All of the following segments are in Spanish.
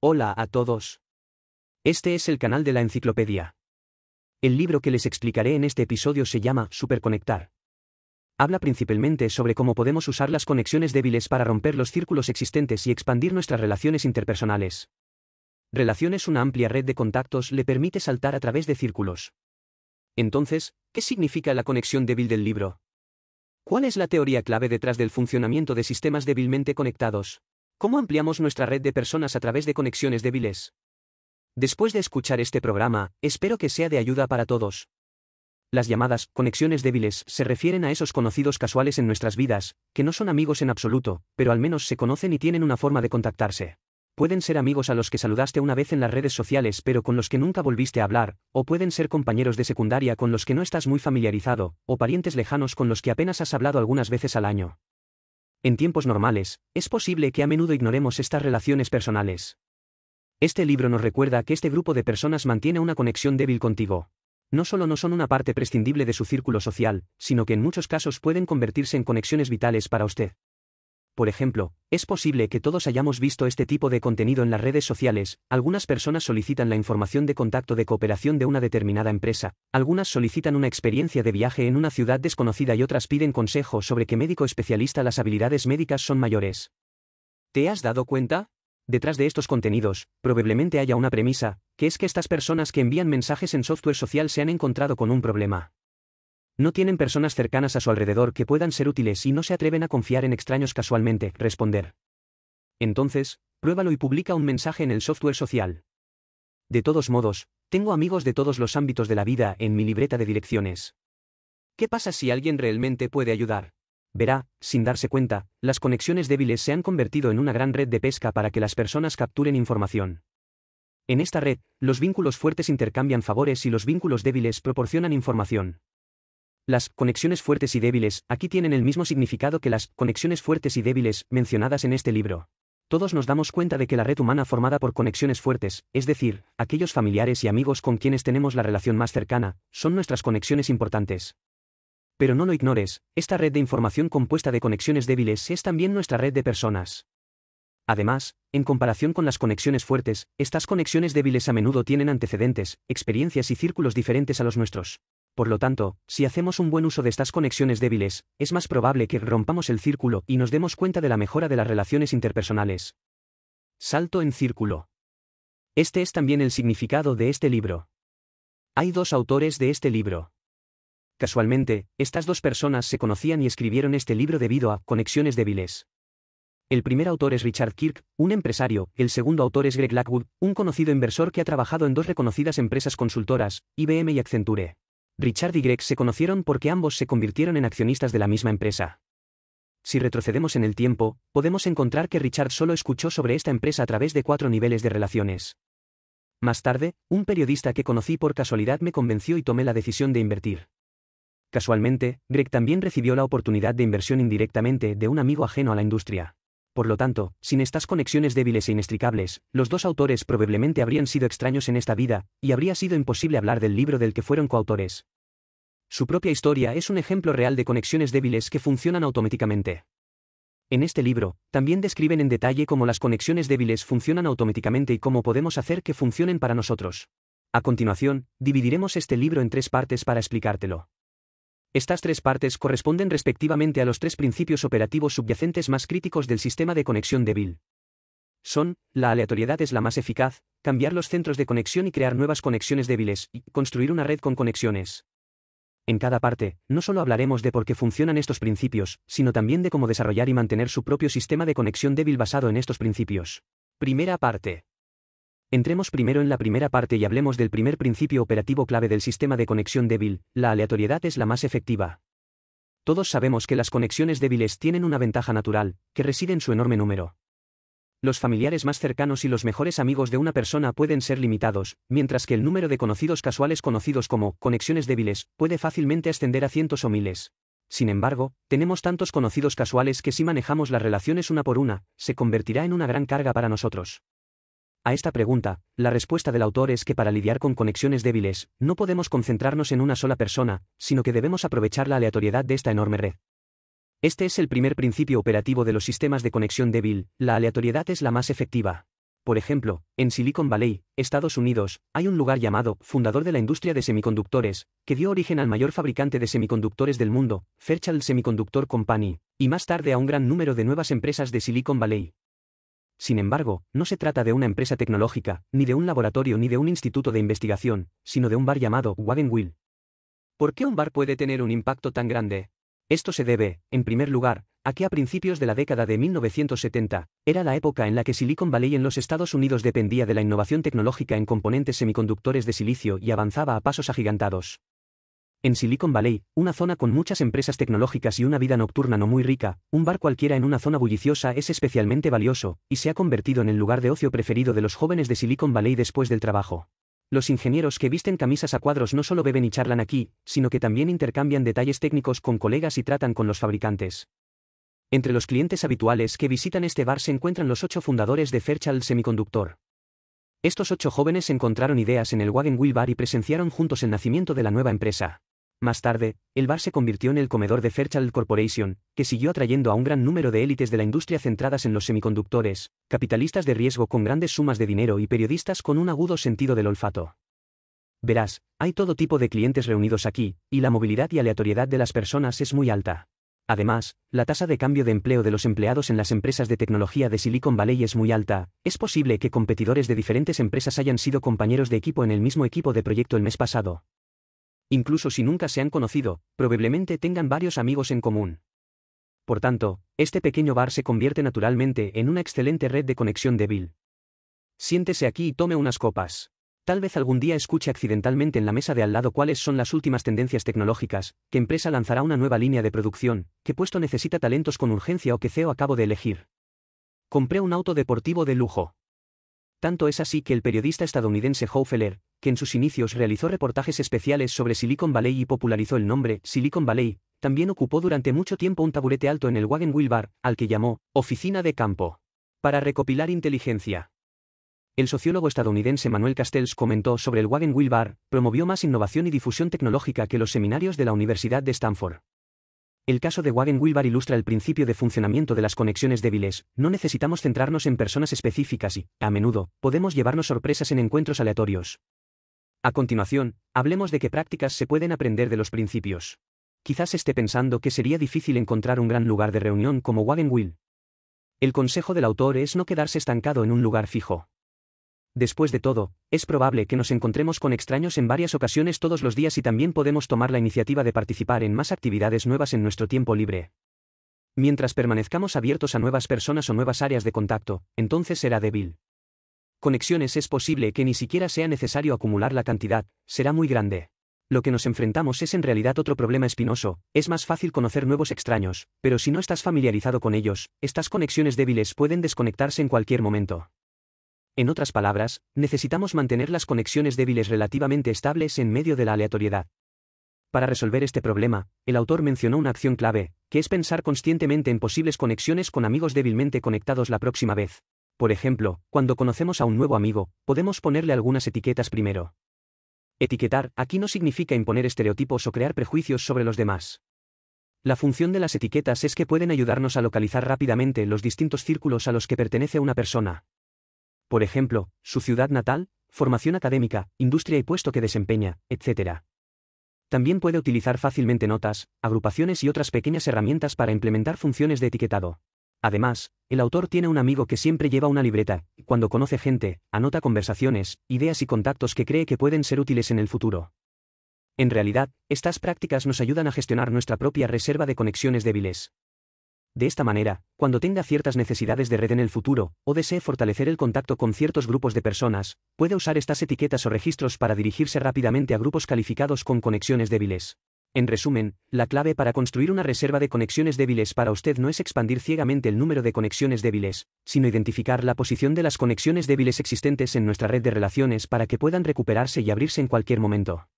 Hola a todos. Este es el canal de la enciclopedia. El libro que les explicaré en este episodio se llama Superconectar. Habla principalmente sobre cómo podemos usar las conexiones débiles para romper los círculos existentes y expandir nuestras relaciones interpersonales. Relaciones. Una amplia red de contactos le permite saltar a través de círculos. Entonces, ¿qué significa la conexión débil del libro? ¿Cuál es la teoría clave detrás del funcionamiento de sistemas débilmente conectados? ¿Cómo ampliamos nuestra red de personas a través de conexiones débiles? Después de escuchar este programa, espero que sea de ayuda para todos. Las llamadas conexiones débiles se refieren a esos conocidos casuales en nuestras vidas, que no son amigos en absoluto, pero al menos se conocen y tienen una forma de contactarse. Pueden ser amigos a los que saludaste una vez en las redes sociales pero con los que nunca volviste a hablar, o pueden ser compañeros de secundaria con los que no estás muy familiarizado, o parientes lejanos con los que apenas has hablado algunas veces al año. En tiempos normales, es posible que a menudo ignoremos estas relaciones personales. Este libro nos recuerda que este grupo de personas mantiene una conexión débil contigo. No solo no son una parte prescindible de su círculo social, sino que en muchos casos pueden convertirse en conexiones vitales para usted. Por ejemplo, es posible que todos hayamos visto este tipo de contenido en las redes sociales. Algunas personas solicitan la información de contacto de cooperación de una determinada empresa, algunas solicitan una experiencia de viaje en una ciudad desconocida y otras piden consejo sobre qué médico especialista las habilidades médicas son mayores. ¿Te has dado cuenta? Detrás de estos contenidos, probablemente haya una premisa, que es que estas personas que envían mensajes en software social se han encontrado con un problema. No tienen personas cercanas a su alrededor que puedan ser útiles y no se atreven a confiar en extraños casualmente. Responder. Entonces, pruébalo y publica un mensaje en el software social. De todos modos, tengo amigos de todos los ámbitos de la vida en mi libreta de direcciones. ¿Qué pasa si alguien realmente puede ayudar? Verá, sin darse cuenta, las conexiones débiles se han convertido en una gran red de pesca para que las personas capturen información. En esta red, los vínculos fuertes intercambian favores y los vínculos débiles proporcionan información. Las conexiones fuertes y débiles aquí tienen el mismo significado que las conexiones fuertes y débiles mencionadas en este libro. Todos nos damos cuenta de que la red humana formada por conexiones fuertes, es decir, aquellos familiares y amigos con quienes tenemos la relación más cercana, son nuestras conexiones importantes. Pero no lo ignores, esta red de información compuesta de conexiones débiles es también nuestra red de personas. Además, en comparación con las conexiones fuertes, estas conexiones débiles a menudo tienen antecedentes, experiencias y círculos diferentes a los nuestros. Por lo tanto, si hacemos un buen uso de estas conexiones débiles, es más probable que rompamos el círculo y nos demos cuenta de la mejora de las relaciones interpersonales. Salto en círculo. Este es también el significado de este libro. Hay dos autores de este libro. Casualmente, estas dos personas se conocían y escribieron este libro debido a conexiones débiles. El primer autor es Richard Kirk, un empresario, el segundo autor es Greg Lockwood, un conocido inversor que ha trabajado en dos reconocidas empresas consultoras, IBM y Accenture. Richard y Greg se conocieron porque ambos se convirtieron en accionistas de la misma empresa. Si retrocedemos en el tiempo, podemos encontrar que Richard solo escuchó sobre esta empresa a través de 4 niveles de relaciones. Más tarde, un periodista que conocí por casualidad me convenció y tomé la decisión de invertir. Casualmente, Greg también recibió la oportunidad de inversión indirectamente de un amigo ajeno a la industria. Por lo tanto, sin estas conexiones débiles e inextricables, los dos autores probablemente habrían sido extraños en esta vida, y habría sido imposible hablar del libro del que fueron coautores. Su propia historia es un ejemplo real de conexiones débiles que funcionan automáticamente. En este libro, también describen en detalle cómo las conexiones débiles funcionan automáticamente y cómo podemos hacer que funcionen para nosotros. A continuación, dividiremos este libro en 3 partes para explicártelo. Estas 3 partes corresponden respectivamente a los 3 principios operativos subyacentes más críticos del sistema de conexión débil. Son, la aleatoriedad es la más eficaz, cambiar los centros de conexión y crear nuevas conexiones débiles, y construir una red con conexiones. En cada parte, no solo hablaremos de por qué funcionan estos principios, sino también de cómo desarrollar y mantener su propio sistema de conexión débil basado en estos principios. Primera parte. Entremos primero en la primera parte y hablemos del primer principio operativo clave del sistema de conexión débil: la aleatoriedad es la más efectiva. Todos sabemos que las conexiones débiles tienen una ventaja natural, que reside en su enorme número. Los familiares más cercanos y los mejores amigos de una persona pueden ser limitados, mientras que el número de conocidos casuales conocidos como conexiones débiles puede fácilmente ascender a cientos o miles. Sin embargo, tenemos tantos conocidos casuales que si manejamos las relaciones una por una, se convertirá en una gran carga para nosotros. A esta pregunta, la respuesta del autor es que para lidiar con conexiones débiles, no podemos concentrarnos en una sola persona, sino que debemos aprovechar la aleatoriedad de esta enorme red. Este es el primer principio operativo de los sistemas de conexión débil: la aleatoriedad es la más efectiva. Por ejemplo, en Silicon Valley, Estados Unidos, hay un lugar llamado, fundador de la industria de semiconductores, que dio origen al mayor fabricante de semiconductores del mundo, Fairchild Semiconductor Company, y más tarde a un gran número de nuevas empresas de Silicon Valley. Sin embargo, no se trata de una empresa tecnológica, ni de un laboratorio ni de un instituto de investigación, sino de un bar llamado Wagon Wheel. ¿Por qué un bar puede tener un impacto tan grande? Esto se debe, en primer lugar, a que a principios de la década de 1970, era la época en la que Silicon Valley en los Estados Unidos dependía de la innovación tecnológica en componentes semiconductores de silicio y avanzaba a pasos agigantados. En Silicon Valley, una zona con muchas empresas tecnológicas y una vida nocturna no muy rica, un bar cualquiera en una zona bulliciosa es especialmente valioso, y se ha convertido en el lugar de ocio preferido de los jóvenes de Silicon Valley después del trabajo. Los ingenieros que visten camisas a cuadros no solo beben y charlan aquí, sino que también intercambian detalles técnicos con colegas y tratan con los fabricantes. Entre los clientes habituales que visitan este bar se encuentran los 8 fundadores de Fairchild Semiconductor. Estos 8 jóvenes encontraron ideas en el Wagon Wheel Bar y presenciaron juntos el nacimiento de la nueva empresa. Más tarde, el bar se convirtió en el comedor de Fairchild Corporation, que siguió atrayendo a un gran número de élites de la industria centradas en los semiconductores, capitalistas de riesgo con grandes sumas de dinero y periodistas con un agudo sentido del olfato. Verás, hay todo tipo de clientes reunidos aquí, y la movilidad y aleatoriedad de las personas es muy alta. Además, la tasa de cambio de empleo de los empleados en las empresas de tecnología de Silicon Valley es muy alta. Es posible que competidores de diferentes empresas hayan sido compañeros de equipo en el mismo equipo de proyecto el mes pasado. Incluso si nunca se han conocido, probablemente tengan varios amigos en común. Por tanto, este pequeño bar se convierte naturalmente en una excelente red de conexión débil. Siéntese aquí y tome unas copas. Tal vez algún día escuche accidentalmente en la mesa de al lado cuáles son las últimas tendencias tecnológicas, qué empresa lanzará una nueva línea de producción, qué puesto necesita talentos con urgencia o qué CEO acabo de elegir. Compré un auto deportivo de lujo. Tanto es así que el periodista estadounidense Hugh Feller, que en sus inicios realizó reportajes especiales sobre Silicon Valley y popularizó el nombre Silicon Valley, también ocupó durante mucho tiempo un taburete alto en el Wagon Wheel Bar, al que llamó oficina de campo, para recopilar inteligencia. El sociólogo estadounidense Manuel Castells comentó sobre el Wagon Wheel Bar, promovió más innovación y difusión tecnológica que los seminarios de la Universidad de Stanford. El caso de Wagon Wheel Bar ilustra el principio de funcionamiento de las conexiones débiles. No necesitamos centrarnos en personas específicas y, a menudo, podemos llevarnos sorpresas en encuentros aleatorios. A continuación, hablemos de qué prácticas se pueden aprender de los principios. Quizás esté pensando que sería difícil encontrar un gran lugar de reunión como Wagon Wheel. El consejo del autor es no quedarse estancado en un lugar fijo. Después de todo, es probable que nos encontremos con extraños en varias ocasiones todos los días y también podemos tomar la iniciativa de participar en más actividades nuevas en nuestro tiempo libre. Mientras permanezcamos abiertos a nuevas personas o nuevas áreas de contacto, entonces será débil. Conexiones es posible que ni siquiera sea necesario acumular la cantidad, será muy grande. Lo que nos enfrentamos es en realidad otro problema espinoso, es más fácil conocer nuevos extraños, pero si no estás familiarizado con ellos, estas conexiones débiles pueden desconectarse en cualquier momento. En otras palabras, necesitamos mantener las conexiones débiles relativamente estables en medio de la aleatoriedad. Para resolver este problema, el autor mencionó una acción clave, que es pensar conscientemente en posibles conexiones con amigos débilmente conectados la próxima vez. Por ejemplo, cuando conocemos a un nuevo amigo, podemos ponerle algunas etiquetas primero. Etiquetar aquí no significa imponer estereotipos o crear prejuicios sobre los demás. La función de las etiquetas es que pueden ayudarnos a localizar rápidamente los distintos círculos a los que pertenece una persona. Por ejemplo, su ciudad natal, formación académica, industria y puesto que desempeña, etc. También puede utilizar fácilmente notas, agrupaciones y otras pequeñas herramientas para implementar funciones de etiquetado. Además, el autor tiene un amigo que siempre lleva una libreta, y cuando conoce gente, anota conversaciones, ideas y contactos que cree que pueden ser útiles en el futuro. En realidad, estas prácticas nos ayudan a gestionar nuestra propia reserva de conexiones débiles. De esta manera, cuando tenga ciertas necesidades de red en el futuro, o desee fortalecer el contacto con ciertos grupos de personas, puede usar estas etiquetas o registros para dirigirse rápidamente a grupos calificados con conexiones débiles. En resumen, la clave para construir una reserva de conexiones débiles para usted no es expandir ciegamente el número de conexiones débiles, sino identificar la posición de las conexiones débiles existentes en nuestra red de relaciones para que puedan recuperarse y abrirse en cualquier momento.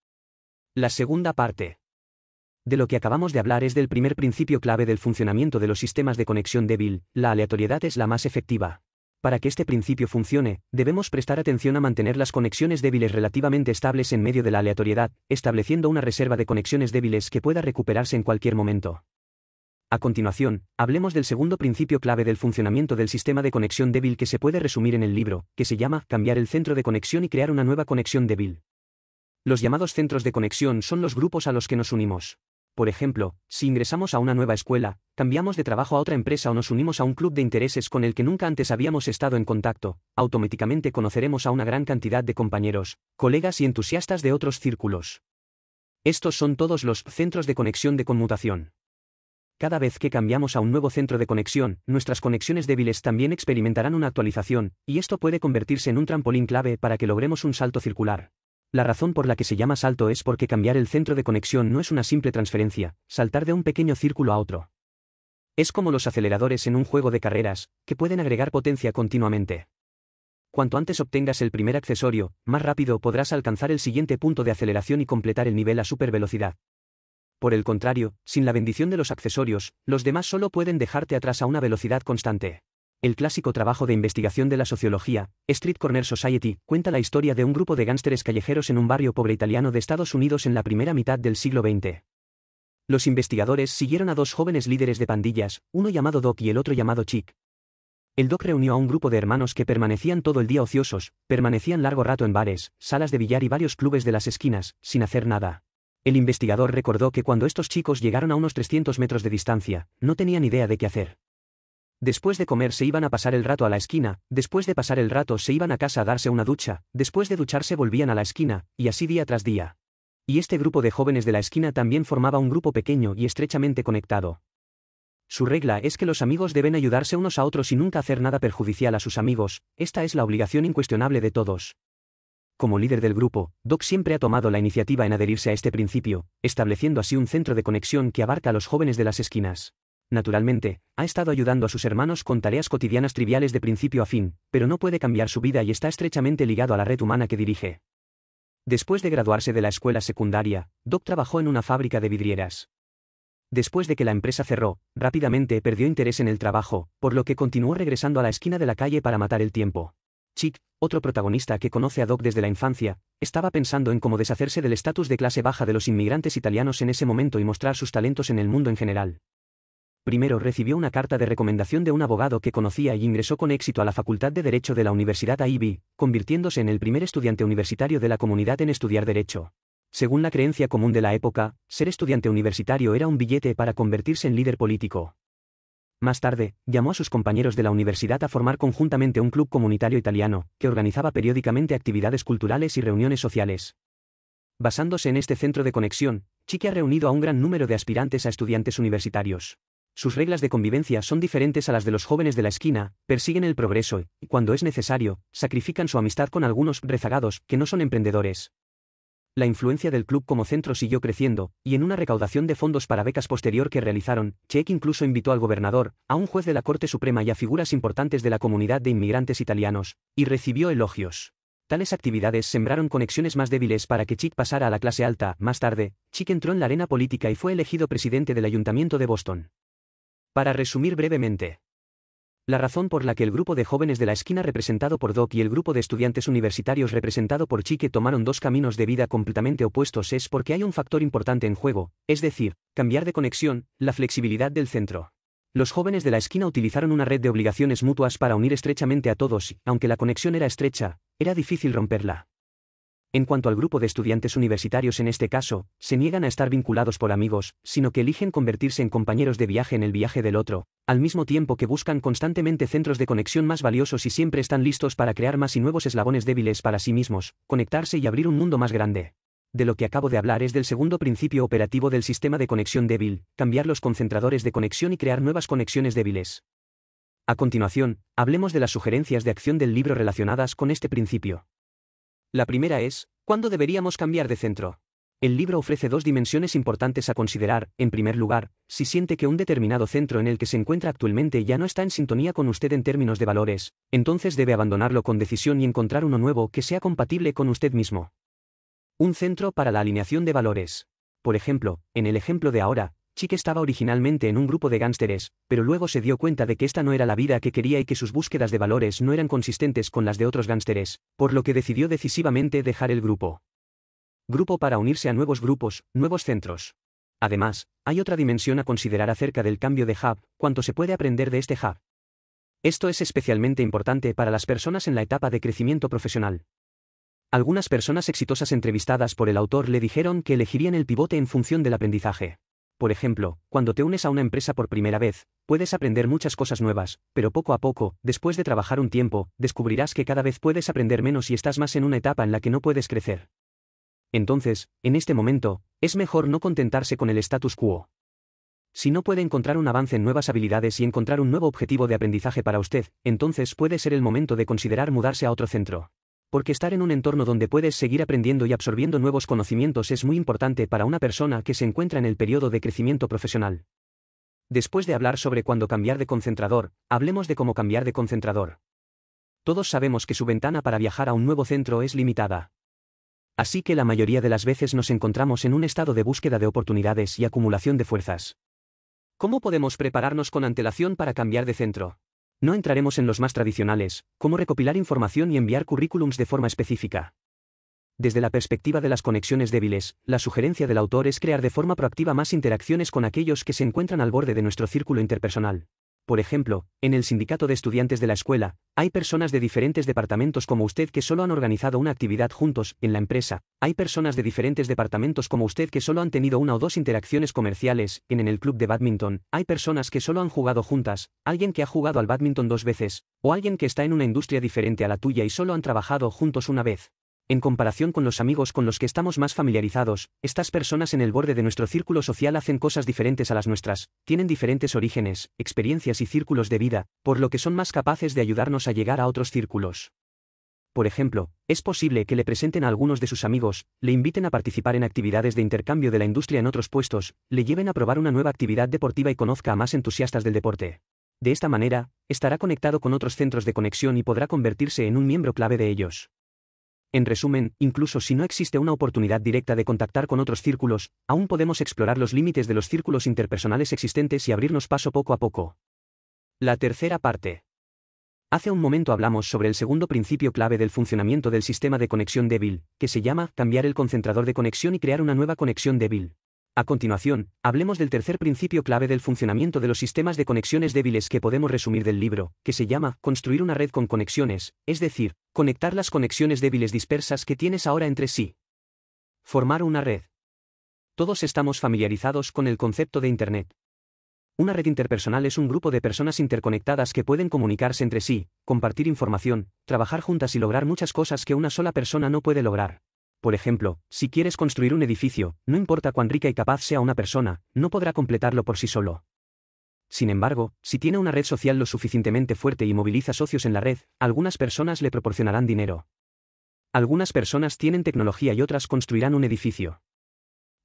La segunda parte de lo que acabamos de hablar es del primer principio clave del funcionamiento de los sistemas de conexión débil: la aleatoriedad es la más efectiva. Para que este principio funcione, debemos prestar atención a mantener las conexiones débiles relativamente estables en medio de la aleatoriedad, estableciendo una reserva de conexiones débiles que pueda recuperarse en cualquier momento. A continuación, hablemos del segundo principio clave del funcionamiento del sistema de conexión débil que se puede resumir en el libro, que se llama cambiar el centro de conexión y crear una nueva conexión débil. Los llamados centros de conexión son los grupos a los que nos unimos. Por ejemplo, si ingresamos a una nueva escuela, cambiamos de trabajo a otra empresa o nos unimos a un club de intereses con el que nunca antes habíamos estado en contacto, automáticamente conoceremos a una gran cantidad de compañeros, colegas y entusiastas de otros círculos. Estos son todos los centros de conexión de conmutación. Cada vez que cambiamos a un nuevo centro de conexión, nuestras conexiones débiles también experimentarán una actualización, y esto puede convertirse en un trampolín clave para que logremos un salto circular. La razón por la que se llama salto es porque cambiar el centro de conexión no es una simple transferencia, saltar de un pequeño círculo a otro. Es como los aceleradores en un juego de carreras, que pueden agregar potencia continuamente. Cuanto antes obtengas el primer accesorio, más rápido podrás alcanzar el siguiente punto de aceleración y completar el nivel a supervelocidad. Por el contrario, sin la bendición de los accesorios, los demás solo pueden dejarte atrás a una velocidad constante. El clásico trabajo de investigación de la sociología, Street Corner Society, cuenta la historia de un grupo de gánsteres callejeros en un barrio pobre italiano de Estados Unidos en la primera mitad del siglo XX. Los investigadores siguieron a dos jóvenes líderes de pandillas, uno llamado Doc y el otro llamado Chick. El Doc reunió a un grupo de hermanos que permanecían todo el día ociosos, permanecían largo rato en bares, salas de billar y varios clubes de las esquinas, sin hacer nada. El investigador recordó que cuando estos chicos llegaron a unos 300 metros de distancia, no tenían idea de qué hacer. Después de comer se iban a pasar el rato a la esquina, después de pasar el rato se iban a casa a darse una ducha, después de ducharse volvían a la esquina, y así día tras día. Y este grupo de jóvenes de la esquina también formaba un grupo pequeño y estrechamente conectado. Su regla es que los amigos deben ayudarse unos a otros y nunca hacer nada perjudicial a sus amigos, esta es la obligación incuestionable de todos. Como líder del grupo, Doc siempre ha tomado la iniciativa en adherirse a este principio, estableciendo así un centro de conexión que abarca a los jóvenes de las esquinas. Naturalmente, ha estado ayudando a sus hermanos con tareas cotidianas triviales de principio a fin, pero no puede cambiar su vida y está estrechamente ligado a la red humana que dirige. Después de graduarse de la escuela secundaria, Doc trabajó en una fábrica de vidrieras. Después de que la empresa cerró, rápidamente perdió interés en el trabajo, por lo que continuó regresando a la esquina de la calle para matar el tiempo. Chick, otro protagonista que conoce a Doc desde la infancia, estaba pensando en cómo deshacerse del estatus de clase baja de los inmigrantes italianos en ese momento y mostrar sus talentos en el mundo en general. Primero recibió una carta de recomendación de un abogado que conocía y ingresó con éxito a la Facultad de Derecho de la Universidad Ivy, convirtiéndose en el primer estudiante universitario de la comunidad en estudiar Derecho. Según la creencia común de la época, ser estudiante universitario era un billete para convertirse en líder político. Más tarde, llamó a sus compañeros de la universidad a formar conjuntamente un club comunitario italiano, que organizaba periódicamente actividades culturales y reuniones sociales. Basándose en este centro de conexión, Chick ha reunido a un gran número de aspirantes a estudiantes universitarios. Sus reglas de convivencia son diferentes a las de los jóvenes de la esquina, persiguen el progreso y, cuando es necesario, sacrifican su amistad con algunos rezagados que no son emprendedores. La influencia del club como centro siguió creciendo, y en una recaudación de fondos para becas posterior que realizaron, Chick incluso invitó al gobernador, a un juez de la Corte Suprema y a figuras importantes de la comunidad de inmigrantes italianos, y recibió elogios. Tales actividades sembraron conexiones más débiles para que Chick pasara a la clase alta. Más tarde, Chick entró en la arena política y fue elegido presidente del Ayuntamiento de Boston. Para resumir brevemente, la razón por la que el grupo de jóvenes de la esquina representado por Doc y el grupo de estudiantes universitarios representado por Chick tomaron dos caminos de vida completamente opuestos es porque hay un factor importante en juego, es decir, cambiar de conexión, la flexibilidad del centro. Los jóvenes de la esquina utilizaron una red de obligaciones mutuas para unir estrechamente a todos y, aunque la conexión era estrecha, era difícil romperla. En cuanto al grupo de estudiantes universitarios en este caso, se niegan a estar vinculados por amigos, sino que eligen convertirse en compañeros de viaje en el viaje del otro, al mismo tiempo que buscan constantemente centros de conexión más valiosos y siempre están listos para crear más y nuevos eslabones débiles para sí mismos, conectarse y abrir un mundo más grande. De lo que acabo de hablar es del segundo principio operativo del sistema de conexión débil, cambiar los concentradores de conexión y crear nuevas conexiones débiles. A continuación, hablemos de las sugerencias de acción del libro relacionadas con este principio. La primera es, ¿cuándo deberíamos cambiar de centro? El libro ofrece dos dimensiones importantes a considerar. En primer lugar, si siente que un determinado centro en el que se encuentra actualmente ya no está en sintonía con usted en términos de valores, entonces debe abandonarlo con decisión y encontrar uno nuevo que sea compatible con usted mismo. Un centro para la alineación de valores. Por ejemplo, en el ejemplo de ahora, Chick estaba originalmente en un grupo de gánsteres, pero luego se dio cuenta de que esta no era la vida que quería y que sus búsquedas de valores no eran consistentes con las de otros gánsteres, por lo que decidió decisivamente dejar el grupo. Grupo para unirse a nuevos grupos, nuevos centros. Además, hay otra dimensión a considerar acerca del cambio de hub, cuánto se puede aprender de este hub. Esto es especialmente importante para las personas en la etapa de crecimiento profesional. Algunas personas exitosas entrevistadas por el autor le dijeron que elegirían el pivote en función del aprendizaje. Por ejemplo, cuando te unes a una empresa por primera vez, puedes aprender muchas cosas nuevas, pero poco a poco, después de trabajar un tiempo, descubrirás que cada vez puedes aprender menos y estás más en una etapa en la que no puedes crecer. Entonces, en este momento, es mejor no contentarse con el status quo. Si no puede encontrar un avance en nuevas habilidades y encontrar un nuevo objetivo de aprendizaje para usted, entonces puede ser el momento de considerar mudarse a otro centro. Porque estar en un entorno donde puedes seguir aprendiendo y absorbiendo nuevos conocimientos es muy importante para una persona que se encuentra en el periodo de crecimiento profesional. Después de hablar sobre cuándo cambiar de concentrador, hablemos de cómo cambiar de concentrador. Todos sabemos que su ventana para viajar a un nuevo centro es limitada. Así que la mayoría de las veces nos encontramos en un estado de búsqueda de oportunidades y acumulación de fuerzas. ¿Cómo podemos prepararnos con antelación para cambiar de centro? No entraremos en los más tradicionales, como recopilar información y enviar currículums de forma específica. Desde la perspectiva de las conexiones débiles, la sugerencia del autor es crear de forma proactiva más interacciones con aquellos que se encuentran al borde de nuestro círculo interpersonal. Por ejemplo, en el sindicato de estudiantes de la escuela, hay personas de diferentes departamentos como usted que solo han organizado una actividad juntos. En la empresa, hay personas de diferentes departamentos como usted que solo han tenido una o dos interacciones comerciales. En el club de bádminton, hay personas que solo han jugado juntas, alguien que ha jugado al bádminton 2 veces, o alguien que está en una industria diferente a la tuya y solo han trabajado juntos una vez. En comparación con los amigos con los que estamos más familiarizados, estas personas en el borde de nuestro círculo social hacen cosas diferentes a las nuestras, tienen diferentes orígenes, experiencias y círculos de vida, por lo que son más capaces de ayudarnos a llegar a otros círculos. Por ejemplo, es posible que le presenten a algunos de sus amigos, le inviten a participar en actividades de intercambio de la industria en otros puestos, le lleven a probar una nueva actividad deportiva y conozca a más entusiastas del deporte. De esta manera, estará conectado con otros centros de conexión y podrá convertirse en un miembro clave de ellos. En resumen, incluso si no existe una oportunidad directa de contactar con otros círculos, aún podemos explorar los límites de los círculos interpersonales existentes y abrirnos paso poco a poco. La tercera parte. Hace un momento hablamos sobre el segundo principio clave del funcionamiento del sistema de conexión débil, que se llama cambiar el concentrador de conexión y crear una nueva conexión débil. A continuación, hablemos del tercer principio clave del funcionamiento de los sistemas de conexiones débiles que podemos resumir del libro, que se llama construir una red con conexiones, es decir, conectar las conexiones débiles dispersas que tienes ahora entre sí. Formar una red. Todos estamos familiarizados con el concepto de Internet. Una red interpersonal es un grupo de personas interconectadas que pueden comunicarse entre sí, compartir información, trabajar juntas y lograr muchas cosas que una sola persona no puede lograr. Por ejemplo, si quieres construir un edificio, no importa cuán rica y capaz sea una persona, no podrá completarlo por sí solo. Sin embargo, si tiene una red social lo suficientemente fuerte y moviliza socios en la red, algunas personas le proporcionarán dinero. Algunas personas tienen tecnología y otras construirán un edificio.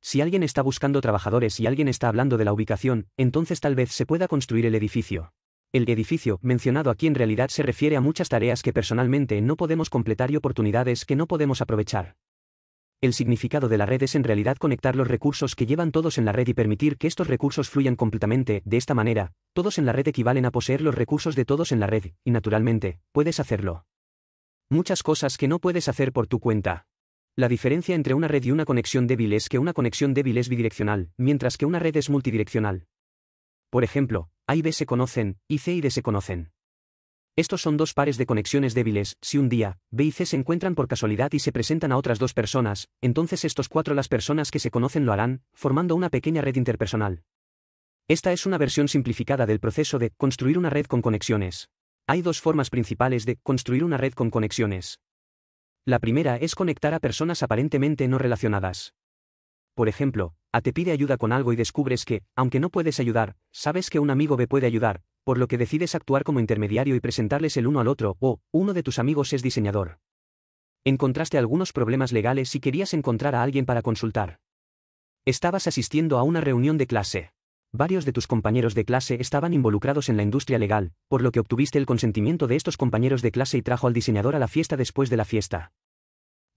Si alguien está buscando trabajadores y alguien está hablando de la ubicación, entonces tal vez se pueda construir el edificio. El edificio mencionado aquí en realidad se refiere a muchas tareas que personalmente no podemos completar y oportunidades que no podemos aprovechar. El significado de la red es en realidad conectar los recursos que llevan todos en la red y permitir que estos recursos fluyan completamente. De esta manera, todos en la red equivalen a poseer los recursos de todos en la red, y naturalmente, puedes hacerlo. Muchas cosas que no puedes hacer por tu cuenta. La diferencia entre una red y una conexión débil es que una conexión débil es bidireccional, mientras que una red es multidireccional. Por ejemplo, A y B se conocen, y C y D se conocen. Estos son dos pares de conexiones débiles. Si un día, B y C se encuentran por casualidad y se presentan a otras dos personas, entonces estos cuatro las personas que se conocen lo harán, formando una pequeña red interpersonal. Esta es una versión simplificada del proceso de construir una red con conexiones. Hay dos formas principales de construir una red con conexiones. La primera es conectar a personas aparentemente no relacionadas. Por ejemplo, A te pide ayuda con algo y descubres que, aunque no puedes ayudar, sabes que un amigo B puede ayudar, por lo que decides actuar como intermediario y presentarles el uno al otro. O, uno de tus amigos es diseñador. Encontraste algunos problemas legales y querías encontrar a alguien para consultar. Estabas asistiendo a una reunión de clase. Varios de tus compañeros de clase estaban involucrados en la industria legal, por lo que obtuviste el consentimiento de estos compañeros de clase y trajo al diseñador a la fiesta después de la fiesta.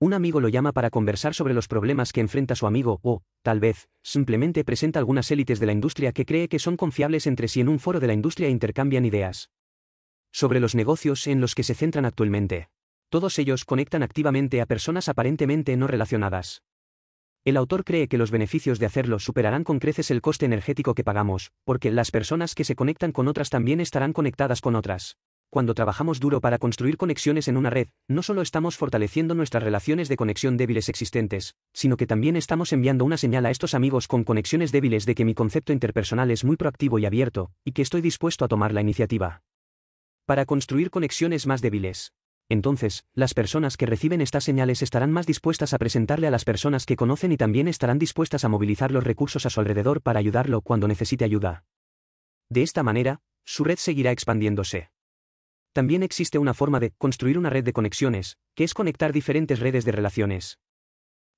Un amigo lo llama para conversar sobre los problemas que enfrenta su amigo o, tal vez, simplemente presenta algunas élites de la industria que cree que son confiables entre sí en un foro de la industria e intercambian ideas sobre los negocios en los que se centran actualmente. Todos ellos conectan activamente a personas aparentemente no relacionadas. El autor cree que los beneficios de hacerlo superarán con creces el coste energético que pagamos, porque las personas que se conectan con otras también estarán conectadas con otras. Cuando trabajamos duro para construir conexiones en una red, no solo estamos fortaleciendo nuestras relaciones de conexión débiles existentes, sino que también estamos enviando una señal a estos amigos con conexiones débiles de que mi concepto interpersonal es muy proactivo y abierto, y que estoy dispuesto a tomar la iniciativa para construir conexiones más débiles. Entonces, las personas que reciben estas señales estarán más dispuestas a presentarle a las personas que conocen y también estarán dispuestas a movilizar los recursos a su alrededor para ayudarlo cuando necesite ayuda. De esta manera, su red seguirá expandiéndose. También existe una forma de construir una red de conexiones, que es conectar diferentes redes de relaciones.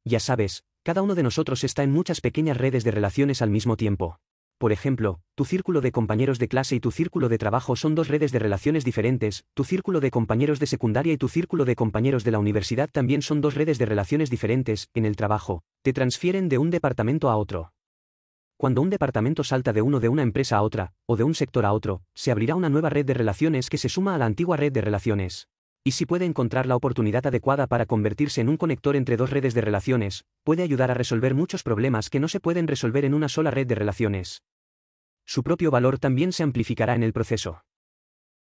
Ya sabes, cada uno de nosotros está en muchas pequeñas redes de relaciones al mismo tiempo. Por ejemplo, tu círculo de compañeros de clase y tu círculo de trabajo son dos redes de relaciones diferentes, tu círculo de compañeros de secundaria y tu círculo de compañeros de la universidad también son dos redes de relaciones diferentes. En el trabajo, te transfieren de un departamento a otro. Cuando un departamento salta de una empresa a otra, o de un sector a otro, se abrirá una nueva red de relaciones que se suma a la antigua red de relaciones. Y si puede encontrar la oportunidad adecuada para convertirse en un conector entre dos redes de relaciones, puede ayudar a resolver muchos problemas que no se pueden resolver en una sola red de relaciones. Su propio valor también se amplificará en el proceso.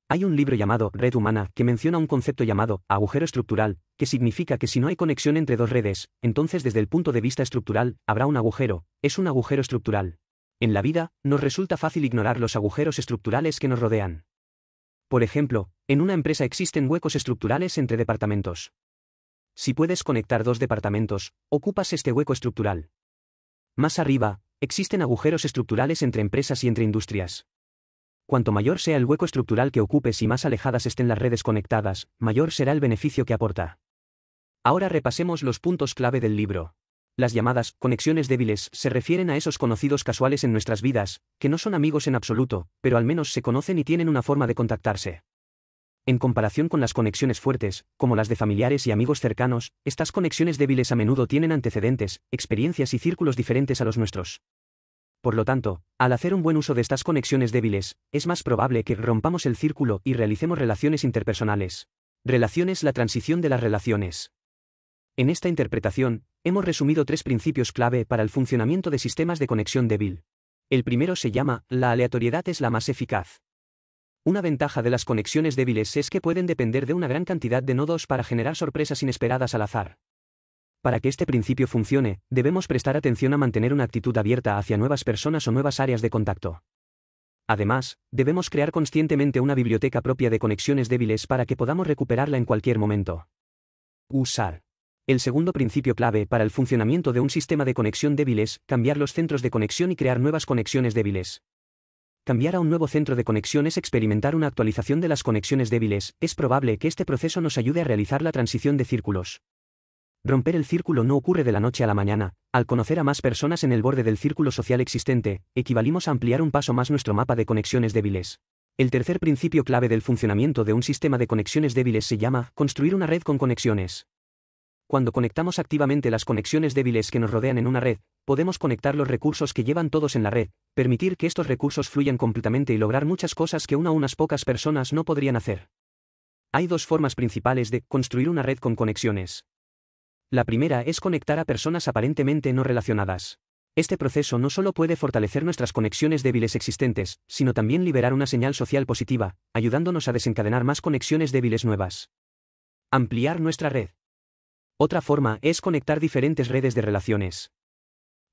Hay un libro llamado Red Humana que menciona un concepto llamado agujero estructural, que significa que si no hay conexión entre dos redes, entonces desde el punto de vista estructural, habrá un agujero, es un agujero estructural. En la vida, nos resulta fácil ignorar los agujeros estructurales que nos rodean. Por ejemplo, en una empresa existen huecos estructurales entre departamentos. Si puedes conectar dos departamentos, ocupas este hueco estructural. Más arriba, existen agujeros estructurales entre empresas y entre industrias. Cuanto mayor sea el hueco estructural que ocupes y más alejadas estén las redes conectadas, mayor será el beneficio que aporta. Ahora repasemos los puntos clave del libro. Las llamadas conexiones débiles se refieren a esos conocidos casuales en nuestras vidas, que no son amigos en absoluto, pero al menos se conocen y tienen una forma de contactarse. En comparación con las conexiones fuertes, como las de familiares y amigos cercanos, estas conexiones débiles a menudo tienen antecedentes, experiencias y círculos diferentes a los nuestros. Por lo tanto, al hacer un buen uso de estas conexiones débiles, es más probable que rompamos el círculo y realicemos relaciones interpersonales. Relaciones. La transición de las relaciones. En esta interpretación, hemos resumido tres principios clave para el funcionamiento de sistemas de conexión débil. El primero se llama, la aleatoriedad es la más eficaz. Una ventaja de las conexiones débiles es que pueden depender de una gran cantidad de nodos para generar sorpresas inesperadas al azar. Para que este principio funcione, debemos prestar atención a mantener una actitud abierta hacia nuevas personas o nuevas áreas de contacto. Además, debemos crear conscientemente una biblioteca propia de conexiones débiles para que podamos recuperarla en cualquier momento. Usar. El segundo principio clave para el funcionamiento de un sistema de conexión débil es cambiar los centros de conexión y crear nuevas conexiones débiles. Cambiar a un nuevo centro de conexión es experimentar una actualización de las conexiones débiles. Es probable que este proceso nos ayude a realizar la transición de círculos. Romper el círculo no ocurre de la noche a la mañana. Al conocer a más personas en el borde del círculo social existente, equivalimos a ampliar un paso más nuestro mapa de conexiones débiles. El tercer principio clave del funcionamiento de un sistema de conexiones débiles se llama construir una red con conexiones. Cuando conectamos activamente las conexiones débiles que nos rodean en una red, podemos conectar los recursos que llevan todos en la red, permitir que estos recursos fluyan completamente y lograr muchas cosas que unas pocas personas no podrían hacer. Hay dos formas principales de construir una red con conexiones. La primera es conectar a personas aparentemente no relacionadas. Este proceso no solo puede fortalecer nuestras conexiones débiles existentes, sino también liberar una señal social positiva, ayudándonos a desencadenar más conexiones débiles nuevas. Ampliar nuestra red. Otra forma es conectar diferentes redes de relaciones.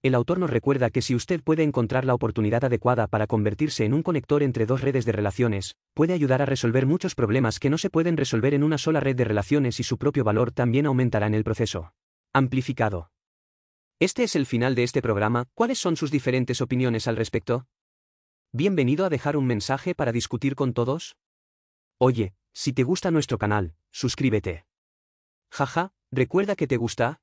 El autor nos recuerda que si usted puede encontrar la oportunidad adecuada para convertirse en un conector entre dos redes de relaciones, puede ayudar a resolver muchos problemas que no se pueden resolver en una sola red de relaciones y su propio valor también aumentará en el proceso. Amplificado. Este es el final de este programa. ¿Cuáles son sus diferentes opiniones al respecto? Bienvenido a dejar un mensaje para discutir con todos. Oye, si te gusta nuestro canal, suscríbete. Jaja, ¿recuerda que te gusta?